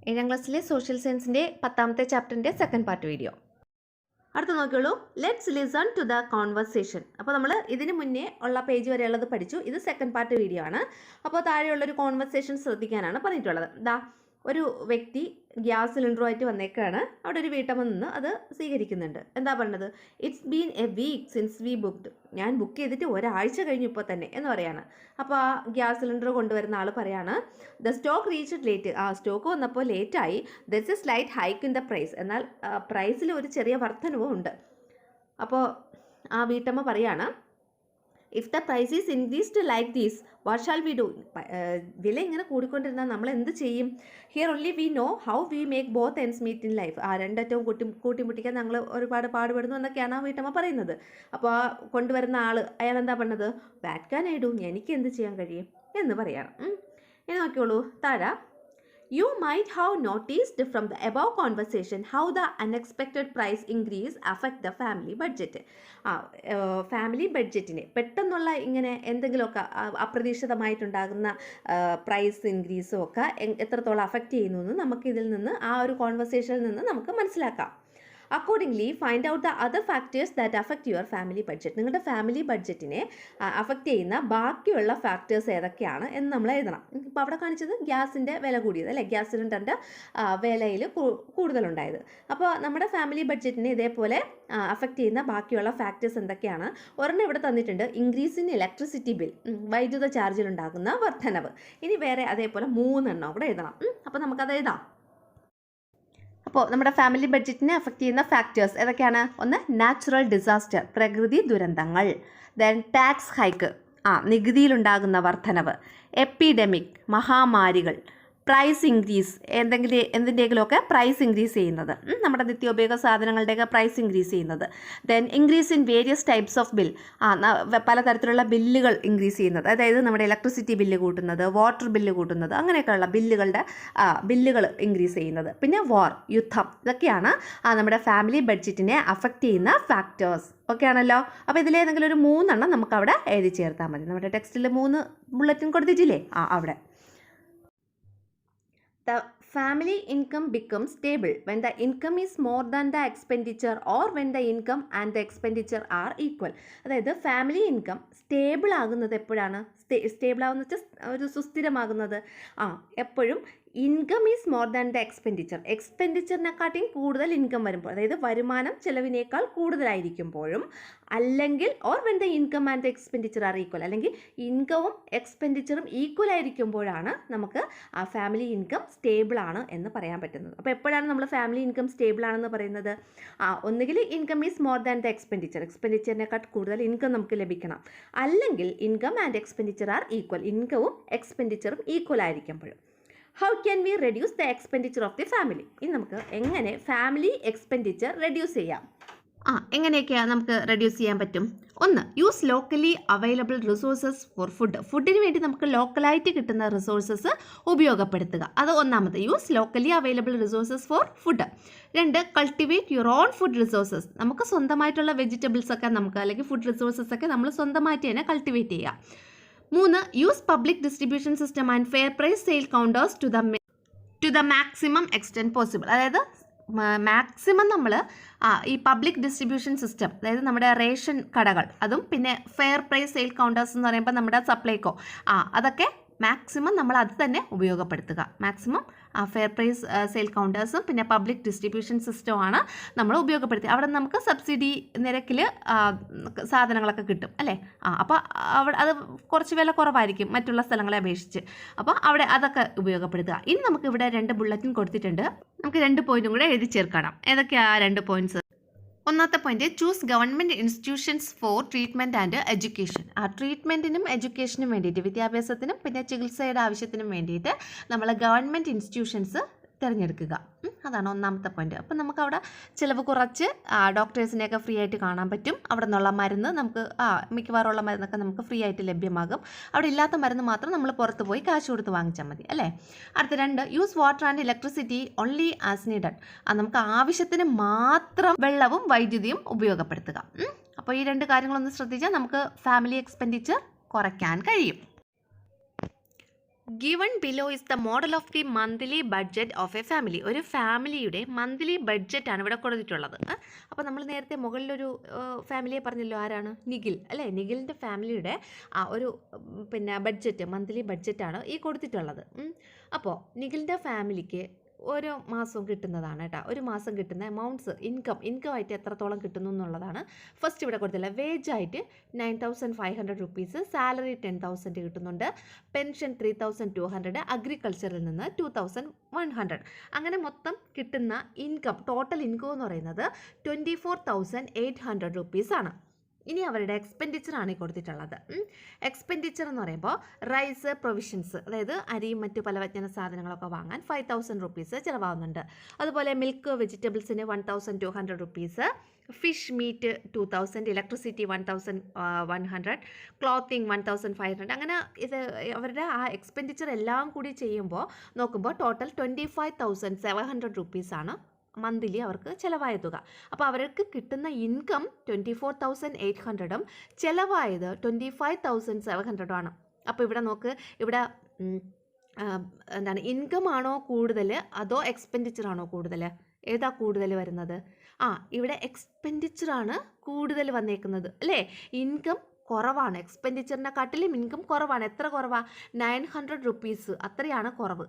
ഏഴാം ക്ലാസ്സിലെ സോഷ്യൽ സയൻസിൻ്റെ 10ാമത്തെ ചാപ്റ്ററിൻ്റെ സെക്കൻഡ് പാർട്ട് വീഡിയോ. അടുത്ത നോക്കിയോളൂ. Let's listen to the conversation. അപ്പോൾ നമ്മൾ ഇതിന് മുന്നേ ഉള്ള പേജ് വരെയുള്ളത് പഠിച്ചു. ഇത് സെക്കൻഡ് പാർട്ട് വീഡിയോ ആണ്. അപ്പോൾ താഴെയുള്ളൊരു കോൺവെർസേഷൻ ശ്രദ്ധിക്കാനാണ് പറഞ്ഞിട്ടുള്ളത്. ഒരു വ്യക്തി ഗ്യാസ് സിലിണ്ടറുമായിട്ട് വന്നേക്കാണ്. അവിടെ ഒരു വീട്ടമ്മ നിന്ന് അത് സ്വീകരിക്കുന്നുണ്ട്. എന്താ പറഞ്ഞത്? It's been a week since we booked. ഞാൻ ബുക്ക് ചെയ്തിട്ട് ഒരാഴ്ച കഴിഞ്ഞു ഇപ്പോൾ തന്നെ എന്ന് പറയാണ്. അപ്പോൾ ആ ഗ്യാസ് സിലിണ്ടർ കൊണ്ടുവരുന്ന ആൾ പറയാണ്, ദ സ്റ്റോക്ക് റീച്ച്ഡ് ലേറ്റ്. ആ സ്റ്റോക്ക് വന്നപ്പോൾ ലേറ്റായി. That's a slight hike in the price. എന്നാൽ പ്രൈസിൽ ഒരു ചെറിയ വർധനവും ഉണ്ട്. അപ്പോൾ ആ വീട്ടമ്മ പറയാണ്, if the price is increased like these what shall we do. വില ഇങ്ങനെ കൂടിക്കൊണ്ടിരുന്നാൽ നമ്മൾ എന്ത് ചെയ്യും? Here only we know how we make both ends meet in life. രണ്ടറ്റവും കൂട്ടിമുട്ടിക്കാൻ ഞങ്ങൾ ഒരുപാട് പാടുപെടുന്നു എന്നൊക്കെയാണ് ആ വീട്ടമ്മ പറയുന്നത്. അപ്പോൾ ആ കൊണ്ടുവരുന്ന ആൾ അയാൾ എന്താ പറഞ്ഞത്? വാറ്റ് കാൻ ഐ ഡു, എനിക്ക് എന്ത് ചെയ്യാൻ കഴിയും എന്ന് പറയണം. ഇനി നോക്കിയോളൂ താഴെ. You might have noticed from the above conversation how the unexpected price increase affect the family budget. Family ബഡ്ജറ്റിനെ പെട്ടെന്നുള്ള ഇങ്ങനെ എന്തെങ്കിലുമൊക്കെ അപ്രതീക്ഷിതമായിട്ടുണ്ടാകുന്ന പ്രൈസ് ഇൻക്രീസും ഒക്കെ എത്രത്തോളം അഫക്റ്റ് ചെയ്യുന്നു എന്ന് നമുക്കിതിൽ നിന്ന് ആ ഒരു കോൺവെർസേഷനിൽ നിന്ന് നമുക്ക് മനസ്സിലാക്കാം. Accordingly find out the other factors that affect your family budget. നിങ്ങളുടെ ഫാമിലി ബഡ്ജറ്റിനെ അഫക്റ്റ് ചെയ്യുന്ന ബാക്കിയുള്ള ഫാക്ടേഴ്സ് ഏതൊക്കെയാണ് എന്ന് നമ്മൾ എഴുതണം. ഇപ്പോൾ അവിടെ കാണിച്ചത് ഗ്യാസിൻ്റെ വില കൂടിയത് അല്ലേ, ഗ്യാസ് സിലിണ്ടറിൻ്റെ വിലയിൽ കൂടുതലുണ്ടായത്. അപ്പോൾ നമ്മുടെ ഫാമിലി ബഡ്ജറ്റിനെ ഇതേപോലെ അഫക്റ്റ് ചെയ്യുന്ന ബാക്കിയുള്ള ഫാക്ടേഴ്സ് എന്തൊക്കെയാണ്? ഒരെണ്ണം ഇവിടെ തന്നിട്ടുണ്ട്, ഇൻക്രീസ് ഇൻ ഇലക്ട്രിസിറ്റി ബിൽ, വൈദ്യുത ചാർജിലുണ്ടാകുന്ന വർധനവ്. ഇനി വേറെ അതേപോലെ 3 എണ്ണം ഇവിടെ എഴുതണം. അപ്പോൾ നമുക്കത് എഴുതാം. അപ്പോൾ നമ്മുടെ ഫാമിലി ബഡ്ജറ്റിനെ അഫക്റ്റ് ചെയ്യുന്ന ഫാക്ടേഴ്സ് ഏതൊക്കെയാണ്? ഒന്ന്, നാച്ചുറൽ ഡിസാസ്റ്റർ, പ്രകൃതി ദുരന്തങ്ങൾ. ദെൻ ടാക്സ് ഹൈക്ക്, നികുതിയിലുണ്ടാകുന്ന വർധനവ്. Epidemic, മഹാമാരികൾ. Price increase, എന്തിൻ്റെയെങ്കിലുമൊക്കെ price increase ചെയ്യുന്നത്, നമ്മുടെ നിത്യോപയോഗ സാധനങ്ങളുടെയൊക്കെ പ്രൈസ് ഇൻക്രീസ് ചെയ്യുന്നത്. Then increase in various types of bill, പലതരത്തിലുള്ള ബില്ലുകൾ ഇൻക്രീസ് ചെയ്യുന്നത്. അതായത് നമ്മുടെ ഇലക്ട്രിസിറ്റി ബില്ല് കൂട്ടുന്നത്, വാട്ടർ ബില്ല് കൂട്ടുന്നത്, അങ്ങനെയൊക്കെയുള്ള ബില്ലുകൾ ഇൻക്രീസ് ചെയ്യുന്നത്. പിന്നെ വാർ, യുദ്ധം. ഇതൊക്കെയാണ് നമ്മുടെ ഫാമിലി ബഡ്ജറ്റിനെ അഫക്റ്റ് ചെയ്യുന്ന ഫാക്ടേഴ്സ്. ഓക്കെ ആണല്ലോ. അപ്പോൾ ഇതിലേതെങ്കിലും ഒരു 3 എണ്ണം നമുക്ക് അവിടെ എഴുതി ചേർത്താൽ മതി. നമ്മുടെ ടെക്സ്റ്റിൽ 3 ബുള്ളറ്റിൻ കൊടുത്തിട്ടില്ലേ? അവിടെ the family income becomes stable when the income is more than the expenditure or when the income and the expenditure are equal. അതായത് ഫാമിലി ഇൻകം സ്റ്റേബിൾ ആകുന്നത് എപ്പോഴാണ്? സ്റ്റേബിൾ ആകുന്നത് വെച്ചാൽ ഒരു സുസ്ഥിരമാകുന്നത് എപ്പോഴും income is more than the expenditure. എക്സ്പെൻഡിച്ചറിനെക്കാട്ടിയും കൂടുതൽ ഇൻകം വരുമ്പോൾ, അതായത് വരുമാനം ചെലവിനേക്കാൾ കൂടുതലായിരിക്കുമ്പോഴും, അല്ലെങ്കിൽ or when the income and the expenditure are equal, അല്ലെങ്കിൽ ഇൻകവും എക്സ്പെൻഡിച്ചറും ഈക്വൽ ആയിരിക്കുമ്പോഴാണ് നമുക്ക് ആ ഫാമിലി ഇൻകം സ്റ്റേബിൾ ആണ് എന്ന് പറയാൻ പറ്റുന്നത്. അപ്പോൾ എപ്പോഴാണ് നമ്മൾ ഫാമിലി ഇൻകം സ്റ്റേബിൾ ആണെന്ന് പറയുന്നത്? ഒന്നുകിൽ income is more than the expenditure, എക്സ്പെൻഡിച്ചറിനെക്കാൾ കൂടുതൽ ഇൻകം നമുക്ക് ലഭിക്കണം. അല്ലെങ്കിൽ income and expenditure are equal, ഇൻകവും എക്സ്പെൻഡിച്ചറും ഈക്വൽ ആയിരിക്കുമ്പോഴും. How can we reduce the expenditure of the family? ഇനി നമുക്ക് എങ്ങനെ ഫാമിലി എക്സ്പെൻഡിച്ചർ റെഡ്യൂസ് ചെയ്യാം? എങ്ങനെയൊക്കെയാണ് നമുക്ക് റെഡ്യൂസ് ചെയ്യാൻ പറ്റും? ഒന്ന്, use locally available resources for food. ഫുഡിന് വേണ്ടി നമുക്ക് ലോക്കലായിട്ട് കിട്ടുന്ന റിസോഴ്സസ് ഉപയോഗപ്പെടുത്തുക. അത് ഒന്നാമത്, use locally available resources for food. 2, cultivate your own food resources. നമുക്ക് സ്വന്തമായിട്ടുള്ള വെജിറ്റബിൾസ് ഒക്കെ അല്ലെങ്കിൽ ഫുഡ് റിസോഴ്സസ് ഒക്കെ നമ്മൾ സ്വന്തമായിട്ട് തന്നെ കൾട്ടിവേറ്റ് ചെയ്യുക. 3, use public distribution system and fair price sale counters to the maximum extent possible. അതായത് മാക്സിമം നമ്മൾ ഈ പബ്ലിക് ഡിസ്ട്രിബ്യൂഷൻ സിസ്റ്റം, അതായത് നമ്മുടെ റേഷൻ കടകൾ, അതും പിന്നെ ഫെയർ പ്രൈസ് സെയിൽ കൗണ്ടേഴ്സ് എന്ന് പറയുമ്പോൾ നമ്മുടെ സപ്ലൈകോ, അതൊക്കെ മാക്സിമം നമ്മൾ അത് തന്നെ ഉപയോഗപ്പെടുത്തുക. മാക്സിമം ഫെയർ പ്രൈസ് സെയിൽ കൗണ്ടേഴ്സും പിന്നെ പബ്ലിക് ഡിസ്ട്രിബ്യൂഷൻ സിസ്റ്റമാണ് നമ്മൾ ഉപയോഗപ്പെടുത്തുക. അവിടെ നമുക്ക് സബ്സിഡി നിരക്കിൽ സാധനങ്ങളൊക്കെ കിട്ടും അല്ലേ? അപ്പോൾ അവിടെ അത് കുറച്ച് വില കുറവായിരിക്കും മറ്റുള്ള സ്ഥലങ്ങളെ അപേക്ഷിച്ച്. അപ്പോൾ അവിടെ അതൊക്കെ ഉപയോഗപ്പെടുത്തുക. ഇനി നമുക്ക് ഇവിടെ 2 ബുള്ളറ്റിൻ കൊടുത്തിട്ടുണ്ട്. നമുക്ക് 2 പോയിന്റും കൂടെ എഴുതി ചേർക്കണം. ഏതൊക്കെയാണ് 2 പോയിന്റ്സ്? ഒന്നാമത്തെ point, choose government institutions for treatment and education. ട്രീറ്റ്മെൻറ്റിനും എഡ്യൂക്കേഷനും വേണ്ടിയിട്ട്, വിദ്യാഭ്യാസത്തിനും പിന്നെ ചികിത്സയുടെ ആവശ്യത്തിനും വേണ്ടിയിട്ട് നമ്മൾ ഗവൺമെൻറ് ഇൻസ്റ്റിറ്റ്യൂഷൻസ് തിരഞ്ഞെടുക്കുക. അതാണ് ഒന്നാമത്തെ പോയിന്റ്. അപ്പം നമുക്കവിടെ ചിലവ് കുറച്ച് ഡോക്ടേഴ്സിനെയൊക്കെ ഫ്രീ ആയിട്ട് കാണാൻ പറ്റും. അവിടെ നിന്നുള്ള മരുന്ന് നമുക്ക് മിക്കവാറുള്ള മരുന്നൊക്കെ നമുക്ക് ഫ്രീ ആയിട്ട് ലഭ്യമാകും. അവിടെ ഇല്ലാത്ത മരുന്ന് മാത്രം നമ്മൾ പുറത്ത് പോയി കാശ് കൊടുത്ത് വാങ്ങിച്ചാൽ മതി അല്ലേ? അടുത്ത 2, use water and electricity only as needed. നമുക്ക് ആവശ്യത്തിന് മാത്രം വെള്ളവും വൈദ്യുതിയും ഉപയോഗപ്പെടുത്തുക. അപ്പോൾ ഈ 2 കാര്യങ്ങളൊന്ന് ശ്രദ്ധിച്ചാൽ നമുക്ക് ഫാമിലി എക്സ്പെൻഡിച്ചർ കുറയ്ക്കാൻ കഴിയും. Given below is the model of the monthly budget of a family. ഒരു ഫാമിലിയുടെ മന്ത്ലി ബഡ്ജറ്റാണ് ഇവിടെ കൊടുത്തിട്ടുള്ളത്. അപ്പോൾ നമ്മൾ നേരത്തെ മുകളിലൊരു ഫാമിലിയെ പറഞ്ഞല്ലോ, ആരാണ്? നിഖിൽ അല്ലേ? നിഖിലിൻ്റെ ഫാമിലിയുടെ ഒരു ബഡ്ജറ്റ്, മന്ത്ലി ബഡ്ജറ്റാണ് ഈ കൊടുത്തിട്ടുള്ളത്. അപ്പോൾ നിഖിലിൻ്റെ ഫാമിലിക്ക് ഓരോ മാസവും കിട്ടുന്നതാണ് കേട്ടോ. ഒരു മാസം കിട്ടുന്ന എമൗണ്ട്സ്, ഇൻകം ആയിട്ട് എത്രത്തോളം കിട്ടുന്നു എന്നുള്ളതാണ് ഫസ്റ്റ് ഇവിടെ കൊടുത്തില്ല. വേജായിട്ട് 9500 റുപ്പീസ്, സാലറി 10,000 കിട്ടുന്നുണ്ട്, പെൻഷൻ 3200, അഗ്രികൾച്ചറിൽ നിന്ന് 2100. അങ്ങനെ മൊത്തം കിട്ടുന്ന ഇൻകം, ടോട്ടൽ ഇൻകം എന്ന് പറയുന്നത് 24,800 റുപ്പീസാണ്. ഇനി അവരുടെ എക്സ്പെൻഡിച്ചറാണ് ഈ കൊടുത്തിട്ടുള്ളത്. എക്സ്പെൻഡിച്ചർ എന്ന് പറയുമ്പോൾ റൈസ്, പ്രൊവിഷൻസ്, അതായത് അരിയും മറ്റു പലവ്യഞ്ജന സാധനങ്ങളൊക്കെ വാങ്ങാൻ 5000 റുപ്പീസ് ചിലവാകുന്നുണ്ട്. അതുപോലെ മിൽക്ക്, വെജിറ്റബിൾസിന് 1200 rupees, fish, meat 2000, electricity 1100, clothing 1500. അങ്ങനെ ഇത് അവരുടെ ആ എക്സ്പെൻഡിച്ചർ എല്ലാം കൂടി ചെയ്യുമ്പോൾ നോക്കുമ്പോൾ ടോട്ടൽ 25,700 റുപ്പീസാണ് മന്ത്ലി അവർക്ക് ചിലവായ തുക. അപ്പോൾ അവർക്ക് കിട്ടുന്ന ഇൻകം 24,800ഉം ചിലവായത് 25,700 ആണ്. അപ്പോൾ ഇവിടെ നോക്ക്, ഇവിടെ ഇൻകം ആണോ കൂടുതൽ അതോ എക്സ്പെൻഡിച്ചർ ആണോ കൂടുതൽ? ഏതാ കൂടുതൽ വരുന്നത്? ഇവിടെ എക്സ്പെൻഡിച്ചറാണ് കൂടുതൽ വന്നേക്കുന്നത് അല്ലേ? ഇൻകം കുറവാണ്, എക്സ്പെൻഡിച്ചറിനെക്കാട്ടിലും ഇൻകം കുറവാണ്. എത്ര കുറവാണ്? 900 റുപ്പീസ്, അത്രയാണ് കുറവ്.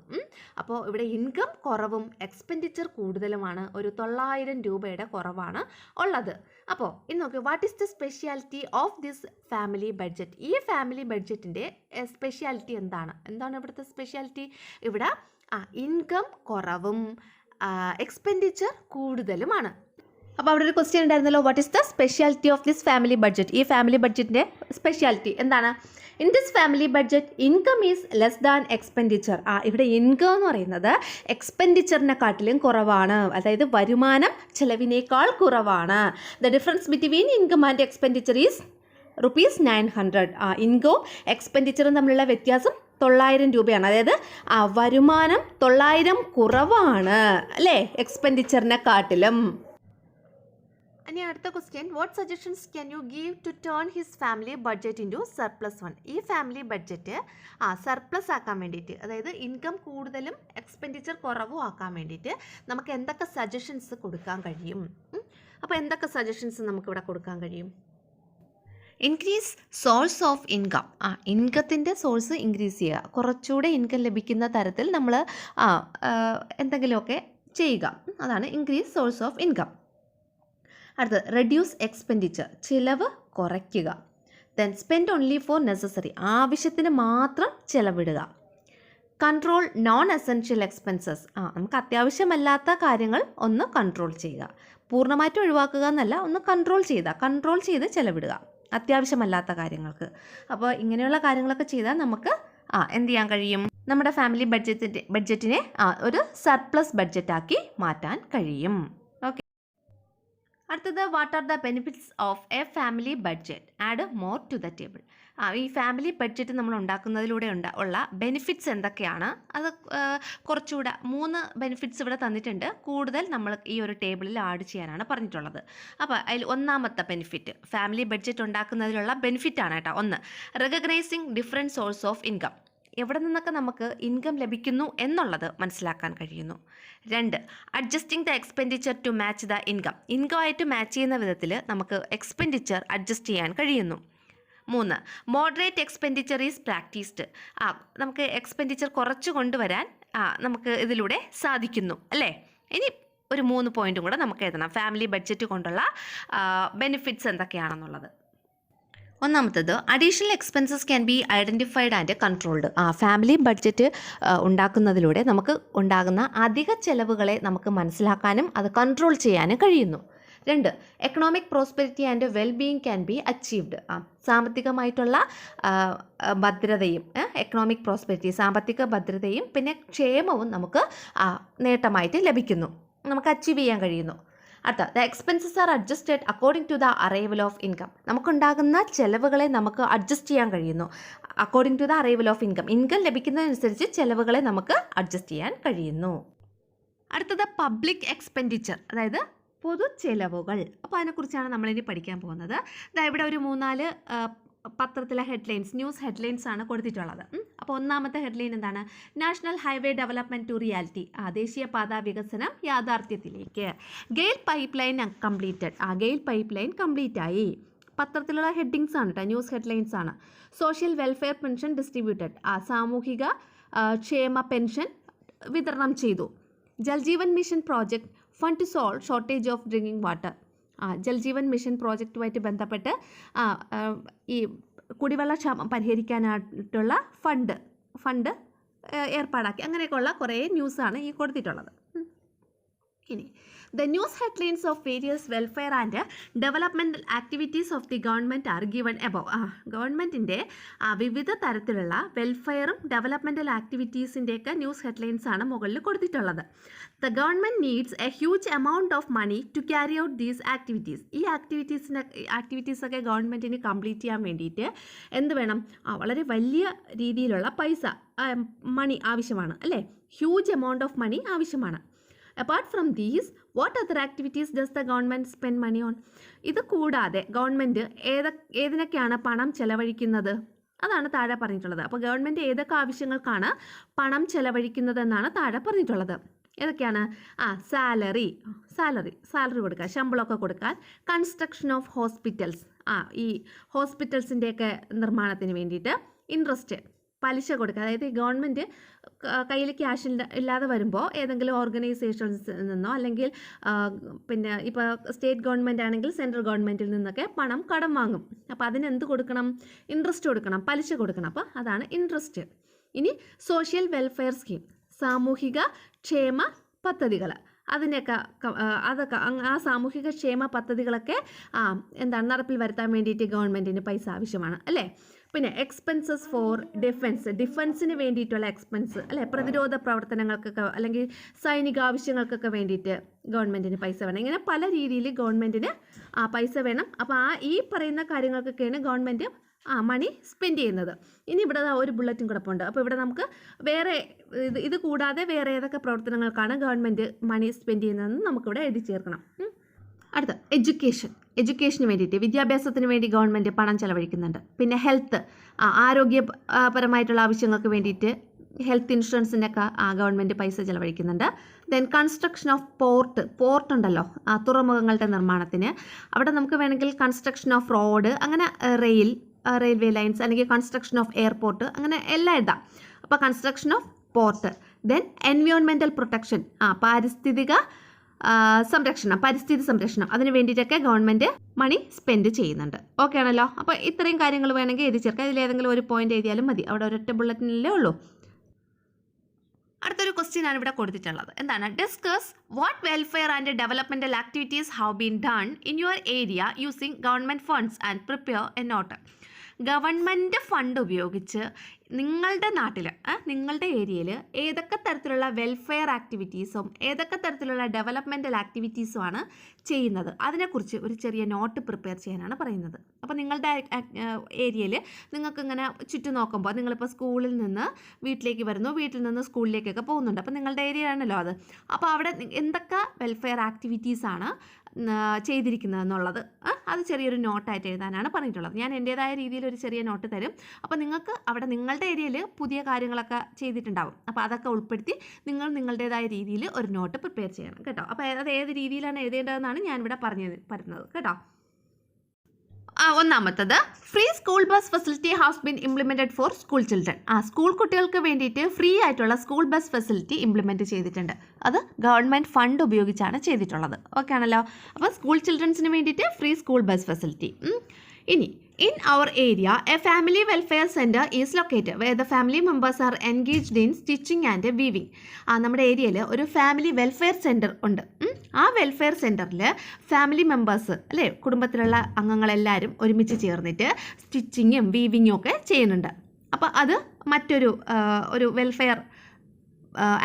അപ്പോൾ ഇവിടെ ഇൻകം കുറവും എക്സ്പെൻഡിച്ചർ കൂടുതലുമാണ്. ഒരു 900 രൂപയുടെ കുറവാണ് ഉള്ളത്. അപ്പോൾ ഇനി നോക്കി, what is the speciality of this family budget? ഈ ഫാമിലി ബഡ്ജറ്റിൻ്റെ സ്പെഷ്യാലിറ്റി എന്താണ്? ഇവിടുത്തെ സ്പെഷ്യാലിറ്റി? ഇവിടെ ഇൻകം കുറവും എക്സ്പെൻഡിച്ചർ കൂടുതലുമാണ്. അപ്പോൾ അവിടെ ഒരു ക്വസ്റ്റ്യൻ ഉണ്ടായിരുന്നല്ലോ, what is the speciality of this family budget? ഈ ഫാമിലി ബഡ്ജറ്റിൻ്റെ സ്പെഷ്യാലിറ്റി എന്താണ്? In this family budget income is less than expenditure. ഇവിടെ ഇൻകം എന്ന് പറയുന്നത് എക്സ്പെൻഡിച്ചറിനെക്കാട്ടിലും കുറവാണ്, അതായത് വരുമാനം ചെലവിനേക്കാൾ കുറവാണ്. The difference between income and expenditure is ₹900. ഇൻകവും എക്സ്പെൻഡിച്ചറും തമ്മിലുള്ള വ്യത്യാസം 900 രൂപയാണ്. അതായത് വരുമാനം 900 കുറവാണ് അല്ലേ എക്സ്പെൻഡിച്ചറിനെക്കാട്ടിലും. ഇനി അടുത്ത question, what suggestions can you give to turn his family budget into +1? ഈ ഫാമിലി ബഡ്ജറ്റ് സർപ്ലസ് ആക്കാൻ വേണ്ടിയിട്ട്, അതായത് ഇൻകം കൂടുതലും എക്സ്പെൻഡിച്ചർ കുറവും ആക്കാൻ വേണ്ടിയിട്ട് നമുക്ക് എന്തൊക്കെ സജഷൻസ് കൊടുക്കാൻ കഴിയും? അപ്പോൾ എന്തൊക്കെ സജഷൻസ് നമുക്കിവിടെ കൊടുക്കാൻ കഴിയും? Increase source of income. ഇൻകത്തിൻ്റെ സോഴ്സ് ഇൻക്രീസ് ചെയ്യുക, കുറച്ചുകൂടെ ഇൻകം ലഭിക്കുന്ന തരത്തിൽ നമ്മൾ എന്തെങ്കിലുമൊക്കെ ചെയ്യുക, അതാണ് ഇൻക്രീസ് സോഴ്സ് ഓഫ് ഇൻകം. അടുത്തത് റെഡ്യൂസ് എക്സ്പെൻഡിച്ചർ, ചിലവ് കുറയ്ക്കുക. Then spend only for necessary, ആവശ്യത്തിന് മാത്രം ചിലവിടുക. കൺട്രോൾ നോൺ എസെൻഷ്യൽ എക്സ്പെൻസസ്, നമുക്ക് അത്യാവശ്യമല്ലാത്ത കാര്യങ്ങൾ ഒന്ന് കൺട്രോൾ ചെയ്യുക. പൂർണ്ണമായിട്ടും ഒഴിവാക്കുക എന്നല്ല, ഒന്ന് കൺട്രോൾ ചെയ്ത് ചിലവിടുക അത്യാവശ്യമല്ലാത്ത കാര്യങ്ങൾക്ക്. അപ്പോൾ ഇങ്ങനെയുള്ള കാര്യങ്ങളൊക്കെ ചെയ്താൽ നമുക്ക് എന്ത് ചെയ്യാൻ കഴിയും? നമ്മുടെ ഫാമിലി ബഡ്ജറ്റിനെ ഒരു സർപ്ലസ് ബഡ്ജറ്റാക്കി മാറ്റാൻ കഴിയും. അടുത്തത്, what are the benefits of a family budget? Add more to the table. ഈ ഫാമിലി ബഡ്ജറ്റ് നമ്മൾ ഉണ്ടാക്കുന്നതിലൂടെ ഉള്ള ബെനിഫിറ്റ്സ് എന്തൊക്കെയാണ്? അത് കുറച്ചുകൂടെ 3 ബെനിഫിറ്റ്സ് ഇവിടെ തന്നിട്ടുണ്ട്. കൂടുതൽ നമ്മൾ ഈ ഒരു ടേബിളിൽ ആഡ് ചെയ്യാനാണ് പറഞ്ഞിട്ടുള്ളത്. അപ്പോൾ അതിൽ ഒന്നാമത്തെ ബെനിഫിറ്റ്, ഫാമിലി ബഡ്ജറ്റ് ഉണ്ടാക്കുന്നതിലുള്ള ബെനിഫിറ്റാണ് കേട്ടോ. 1, recognising different source of income, എവിടെ നിന്നൊക്കെ നമുക്ക് ഇൻകം ലഭിക്കുന്നു എന്നുള്ളത് മനസ്സിലാക്കാൻ കഴിയുന്നു. 2, adjusting the expenditure to match the ഇൻകമായിട്ട് മാച്ച് ചെയ്യുന്ന വിധത്തിൽ നമുക്ക് എക്സ്പെൻഡിച്ചർ അഡ്ജസ്റ്റ് ചെയ്യാൻ കഴിയുന്നു. 3, മോഡറേറ്റ് എക്സ്പെൻഡിച്ചർ ഈസ് പ്രാക്ടീസ്ഡ്, നമുക്ക് എക്സ്പെൻഡിച്ചർ കുറച്ച് കൊണ്ടുവരാൻ നമുക്ക് ഇതിലൂടെ സാധിക്കുന്നു അല്ലേ? ഇനി ഒരു 3 പോയിൻറ്റും കൂടെ നമുക്ക് എഴുതണം, ഫാമിലി ബഡ്ജറ്റ് കൊണ്ടുള്ള ബെനിഫിറ്റ്സ് എന്തൊക്കെയാണെന്നുള്ളത്. ഒന്നാമത്തേത്, additional expenses can be identified and controlled. Family budget ഉണ്ടാക്കുന്നതിലൂടെ നമുക്ക് ഉണ്ടാകുന്ന അധിക ചെലവുകളെ നമുക്ക് മനസ്സിലാക്കാനും അത് കൺട്രോൾ ചെയ്യാനും കഴിയുന്നു. 2, economic prosperity and wellbeing can be achieved. സാമ്പത്തികമായിട്ടുള്ള ഭദ്രതയും എക്കണോമിക് പ്രോസ്പെരിറ്റി, സാമ്പത്തിക ഭദ്രതയും പിന്നെ ക്ഷേമവും നമുക്ക് നേട്ടമായിട്ട് ലഭിക്കുന്നു, നമുക്ക് അച്ചീവ് ചെയ്യാൻ കഴിയുന്നു. അടുത്ത, the expenses are adjusted according to the arrival of income. നമുക്കുണ്ടാകുന്ന ചെലവുകളെ നമുക്ക് അഡ്ജസ്റ്റ് ചെയ്യാൻ കഴിയുന്നു according to the arrival of income ലഭിക്കുന്നതനുസരിച്ച് ചെലവുകളെ നമുക്ക് അഡ്ജസ്റ്റ് ചെയ്യാൻ കഴിയുന്നു. അടുത്തത്, പബ്ലിക് എക്സ്പെൻഡിച്ചർ, അതായത് പൊതു ചെലവുകൾ. അപ്പോൾ അതിനെക്കുറിച്ചാണ് നമ്മളിനി പഠിക്കാൻ പോകുന്നത്. ഇവിടെ ഒരു 3-4 പത്രത്തിലെ ഹെഡ്ലൈൻസ്, ന്യൂസ് ഹെഡ്ലൈൻസ് ആണ് കൊടുത്തിട്ടുള്ളത്. അപ്പോൾ ഒന്നാമത്തെ ഹെഡ്ലൈൻ എന്താണ്? National highway development to reality, ദേശീയപാത വികസനം യാഥാർത്ഥ്യത്തിലേക്ക്. GAIL pipe line completed, GAIL pipe line complete ആയി. പത്രത്തിലുള്ള ഹെഡിങ്സ് ആണ് കേട്ടോ, ന്യൂസ് ഹെഡ്ലൈൻസ് ആണ്. സോഷ്യൽ വെൽഫെയർ പെൻഷൻ ഡിസ്ട്രിബ്യൂട്ടഡ്, സാമൂഹിക ക്ഷേമ പെൻഷൻ വിതരണം ചെയ്തു. Jal Jeevan mission project fund to solve shortage of drinking water, Jal Jeevan mission പ്രോജക്റ്റുമായിട്ട് ബന്ധപ്പെട്ട് ഈ കുടിവെള്ളക്ഷാമം പരിഹരിക്കാനായിട്ടുള്ള ഫണ്ട് ഏർപ്പാടാക്കി. അങ്ങനെയൊക്കെയുള്ള കുറേ ന്യൂസാണ് ഈ കൊടുത്തിട്ടുള്ളത്. ഇനി the news headlines of various welfare and developmental activities of the government are given above. ഗവൺമെൻറ്റിൻ്റെ വിവിധ തരത്തിലുള്ള വെൽഫെയറും ഡെവലപ്മെൻറ്റൽ ആക്ടിവിറ്റീസിൻ്റെയൊക്കെ ന്യൂസ് ഹെഡ്ലൈൻസ് ആണ് മുകളിൽ കൊടുത്തിട്ടുള്ളത്. The government needs a huge amount of money to carry out these activities. ഈ ആക്ടിവിറ്റീസൊക്കെ ഗവൺമെൻറ്റിന് കംപ്ലീറ്റ് ചെയ്യാൻ വേണ്ടിയിട്ട് എന്ത് വേണം? വളരെ വലിയ രീതിയിലുള്ള പൈസ, മണി ആവശ്യമാണ് അല്ലേ? ഹ്യൂജ് എമൗണ്ട് ഓഫ് മണി ആവശ്യമാണ്. Apart from these, what other activities does the government spend money on? ഇത് കൂടാതെ ഗവൺമെൻറ് ഏതിനൊക്കെയാണ് പണം ചെലവഴിക്കുന്നത്? അതാണ് താഴെ പറഞ്ഞിട്ടുള്ളത്. അപ്പോൾ ഗവൺമെൻറ് ഏതൊക്കെ ആവശ്യങ്ങൾക്കാണ് പണം ചെലവഴിക്കുന്നതെന്നാണ് താഴെ പറഞ്ഞിട്ടുള്ളത്. ഏതൊക്കെയാണ്? സാലറി കൊടുക്കുക, ശമ്പളമൊക്കെ കൊടുക്കാൻ. കൺസ്ട്രക്ഷൻ ഓഫ് ഹോസ്പിറ്റൽസ്, ഈ ഹോസ്പിറ്റൽസിൻ്റെയൊക്കെ നിർമ്മാണത്തിന് വേണ്ടിയിട്ട്. ഇൻട്രസ്റ്റ്, പലിശ കൊടുക്കുക. അതായത് ഗവൺമെൻറ് കയ്യിൽ ക്യാഷ് ഇല്ലാതെ വരുമ്പോൾ ഏതെങ്കിലും ഓർഗനൈസേഷൻസിൽ നിന്നോ അല്ലെങ്കിൽ പിന്നെ ഇപ്പോൾ സ്റ്റേറ്റ് ഗവൺമെൻറ് ആണെങ്കിൽ സെൻട്രൽ ഗവൺമെൻറ്റിൽ നിന്നൊക്കെ പണം കടം വാങ്ങും. അപ്പോൾ അതിനെന്ത് കൊടുക്കണം? ഇൻട്രസ്റ്റ് കൊടുക്കണം, പലിശ കൊടുക്കണം. അപ്പോൾ അതാണ് ഇൻട്രസ്റ്റ്. ഇനി സോഷ്യൽ വെൽഫെയർ സ്കീം, സാമൂഹിക ക്ഷേമ പദ്ധതികൾ, അതൊക്കെ ആ സാമൂഹിക ക്ഷേമ പദ്ധതികളൊക്കെ എന്താണ് നടപ്പിൽ വരുത്താൻ വേണ്ടിയിട്ട് ഗവൺമെൻറ്റിന് പൈസ ആവശ്യമാണ് അല്ലേ? പിന്നെ എക്സ്പെൻസസ് ഫോർ ഡിഫൻസിന് വേണ്ടിയിട്ടുള്ള എക്സ്പെൻസ് അല്ലേ? പ്രതിരോധ പ്രവർത്തനങ്ങൾക്കൊക്കെ അല്ലെങ്കിൽ സൈനിക ആവശ്യങ്ങൾക്കൊക്കെ വേണ്ടിയിട്ട് ഗവൺമെൻറ്റിന് പൈസ വേണം. ഇങ്ങനെ പല രീതിയിൽ ഗവൺമെൻറ്റിന് പൈസ വേണം. അപ്പോൾ ഈ പറയുന്ന കാര്യങ്ങൾക്കൊക്കെയാണ് ഗവൺമെൻറ് മണി സ്പെൻഡ് ചെയ്യുന്നത്. ഇനി ഇവിടെ ഒരു ബുള്ളറ്റും കിടപ്പുണ്ട്. അപ്പോൾ ഇവിടെ നമുക്ക് വേറെ ഇത് കൂടാതെ വേറെ ഏതൊക്കെ പ്രവർത്തനങ്ങൾക്കാണ് ഗവൺമെൻറ് മണി സ്പെൻഡ് ചെയ്യുന്നതെന്ന് നമുക്കിവിടെ എഴുതി ചേർക്കണം. അടുത്ത എഡ്യൂക്കേഷന് വേണ്ടിയിട്ട്, വിദ്യാഭ്യാസത്തിന് വേണ്ടി ഗവൺമെൻറ് പണം ചെലവഴിക്കുന്നുണ്ട്. പിന്നെ ഹെൽത്ത്, ആരോഗ്യപരമായിട്ടുള്ള ആവശ്യങ്ങൾക്ക് വേണ്ടിയിട്ട് ഹെൽത്ത് ഇൻഷുറൻസിനൊക്കെ ഗവൺമെൻറ് പൈസ ചെലവഴിക്കുന്നുണ്ട്. ദെൻ കൺസ്ട്രക്ഷൻ ഓഫ് പോർട്ട് ഉണ്ടല്ലോ, തുറമുഖങ്ങളുടെ നിർമ്മാണത്തിന്. അവിടെ നമുക്ക് വേണമെങ്കിൽ കൺസ്ട്രക്ഷൻ ഓഫ് റോഡ്, അങ്ങനെ റെയിൽവേ ലൈൻസ്, അല്ലെങ്കിൽ കൺസ്ട്രക്ഷൻ ഓഫ് എയർപോർട്ട്, അങ്ങനെ എല്ലാം എഴുതാം. അപ്പോൾ construction of port. Then environmental protection, പരിസ്ഥിതി സംരക്ഷണം, അതിന് വേണ്ടിയിട്ടൊക്കെ ഗവൺമെൻറ് മണി സ്പെൻഡ് ചെയ്യുന്നുണ്ട്. ഓക്കെ ആണല്ലോ? അപ്പോൾ ഇത്രയും കാര്യങ്ങൾ വേണമെങ്കിൽ എഴുതി ചേർക്കാം. ഇതിലേതെങ്കിലും ഒരു പോയിന്റ് എഴുതിയാലും മതി. അവിടെ ഒരൊറ്റ ബുള്ളറ്റിനല്ലേ ഉള്ളൂ. അടുത്തൊരു ക്വസ്റ്റ്യൻ ആണ് ഇവിടെ കൊടുത്തിട്ടുള്ളത്. എന്താണ്? Discuss what welfare and developmental activities have been done in your area using government funds and prepare a note. Government fund ഉപയോഗിച്ച് നിങ്ങളുടെ നാട്ടിൽ, നിങ്ങളുടെ ഏരിയയിൽ ഏതൊക്കെ തരത്തിലുള്ള വെൽഫെയർ ആക്ടിവിറ്റീസും ഏതൊക്കെ തരത്തിലുള്ള ഡെവലപ്മെൻറ്റൽ ആക്ടിവിറ്റീസുമാണ് ചെയ്യുന്നത്, അതിനെക്കുറിച്ച് ഒരു ചെറിയ നോട്ട് പ്രിപ്പയർ ചെയ്യാനാണ് പറയുന്നത്. അപ്പോൾ നിങ്ങളുടെ ഏരിയയിൽ നിങ്ങൾക്കിങ്ങനെ ചുറ്റും നോക്കുമ്പോൾ, നിങ്ങളിപ്പോൾ സ്കൂളിൽ നിന്ന് വീട്ടിലേക്ക് വരുന്നു, വീട്ടിൽ നിന്ന് സ്കൂളിലേക്കൊക്കെ പോകുന്നുണ്ട്. അപ്പോൾ നിങ്ങളുടെ ഏരിയ ആണല്ലോ അത്. അപ്പോൾ അവിടെ എന്തൊക്കെ വെൽഫെയർ ആക്ടിവിറ്റീസാണ് ചെയ്തിരിക്കുന്നത് എന്നുള്ളത് അത് ചെറിയൊരു നോട്ടായിട്ട് എഴുതാനാണ് പറഞ്ഞിട്ടുള്ളത്. ഞാൻ എൻ്റേതായ രീതിയിൽ ഒരു ചെറിയ നോട്ട് തരും. അപ്പോൾ നിങ്ങൾക്ക് അവിടെ നിങ്ങളുടെ ഏരിയയിൽ പുതിയ കാര്യങ്ങളൊക്കെ ചെയ്തിട്ടുണ്ടാവും. അപ്പോൾ അതൊക്കെ ഉൾപ്പെടുത്തി നിങ്ങൾ നിങ്ങളുടേതായ രീതിയിൽ ഒരു നോട്ട് പ്രിപ്പയർ ചെയ്യണം കേട്ടോ. അപ്പോൾ അത് ഏത് രീതിയിലാണ് എഴുതേണ്ടതെന്നാണ് ഞാനിവിടെ പറയുന്നത് കേട്ടോ. ഒന്നാമത്തത്, free school bus facility has been implemented four school children. School കുട്ടികൾക്ക് വേണ്ടിയിട്ട് ഫ്രീ ആയിട്ടുള്ള സ്കൂൾ ബസ് ഫെസിലിറ്റി ഇംപ്ലിമെൻറ്റ് ചെയ്തിട്ടുണ്ട്. അത് ഗവൺമെൻറ് ഫണ്ട് ഉപയോഗിച്ചാണ് ചെയ്തിട്ടുള്ളത്. ഓക്കെ ആണല്ലോ? അപ്പോൾ സ്കൂൾ ചിൽഡ്രൻസിന് വേണ്ടിയിട്ട് ഫ്രീ സ്കൂൾ ബസ് ഫെസിലിറ്റി. ഇനി in our area a family welfare center is located where the family members are engaged in stitching and weaving. നമ്മുടെ ഏരിയയിൽ ഒരു ഫാമിലി വെൽഫെയർ സെൻറ്റർ ഉണ്ട്. ആ വെൽഫെയർ സെൻറ്ററിൽ ഫാമിലി മെമ്പേഴ്സ് അല്ലേ, കുടുംബത്തിലുള്ള അംഗങ്ങളെല്ലാവരും ഒരുമിച്ച് ചേർന്നിട്ട് സ്റ്റിച്ചിങ്ങും വീവിങ്ങും ഒക്കെ ചെയ്യുന്നുണ്ട്. അപ്പോൾ അത് ഒരു വെൽഫെയർ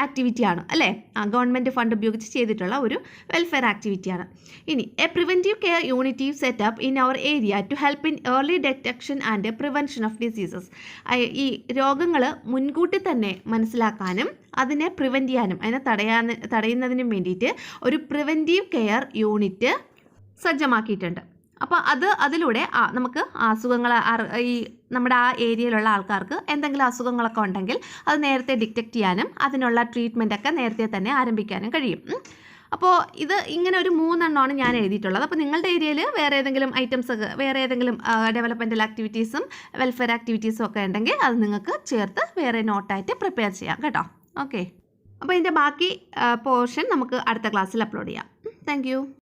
ആക്ടിവിറ്റിയാണ് അല്ലേ? ഗവൺമെൻറ് ഫണ്ട് ഉപയോഗിച്ച് ചെയ്തിട്ടുള്ള ഒരു വെൽഫെയർ ആക്ടിവിറ്റിയാണ്. ഇനി a preventive care unit set up in our area to help in early detection and prevention of diseases. ഈ രോഗങ്ങൾ മുൻകൂട്ടി തന്നെ മനസ്സിലാക്കാനും അതിനെ പ്രിവെൻറ്റ് ചെയ്യാനും അതിനെ തടയുന്നതിനും വേണ്ടിയിട്ട് ഒരു പ്രിവെൻറ്റീവ് കെയർ യൂണിറ്റ് സജ്ജമാക്കിയിട്ടുണ്ട്. അപ്പോൾ അതിലൂടെ നമുക്ക് അസുഖങ്ങൾ ഈ നമ്മുടെ ആ ഏരിയയിലുള്ള ആൾക്കാർക്ക് എന്തെങ്കിലും അസുഖങ്ങളൊക്കെ ഉണ്ടെങ്കിൽ അത് നേരത്തെ ഡിറ്റക്റ്റ് ചെയ്യാനും അതിനുള്ള ട്രീറ്റ്മെൻറ്റൊക്കെ നേരത്തെ തന്നെ ആരംഭിക്കാനും കഴിയും. അപ്പോൾ ഇത് ഇങ്ങനെ ഒരു 3 എണ്ണമാണ് ഞാൻ എഴുതിയിട്ടുള്ളത്. അപ്പോൾ നിങ്ങളുടെ ഏരിയയിൽ വേറെ ഏതെങ്കിലും ഐറ്റംസ് വേറെ ഏതെങ്കിലും ഡെവലപ്മെൻറ്റൽ ആക്ടിവിറ്റീസും വെൽഫെയർ ആക്ടിവിറ്റീസും ഒക്കെ ഉണ്ടെങ്കിൽ അത് നിങ്ങൾക്ക് ചേർത്ത് വേറെ നോട്ടായിട്ട് പ്രിപ്പയർ ചെയ്യാം കേട്ടോ. ഓക്കെ, അപ്പോൾ ഇതിൻ്റെ ബാക്കി പോർഷൻ നമുക്ക് അടുത്ത ക്ലാസ്സിൽ അപ്ലോഡ് ചെയ്യാം. താങ്ക്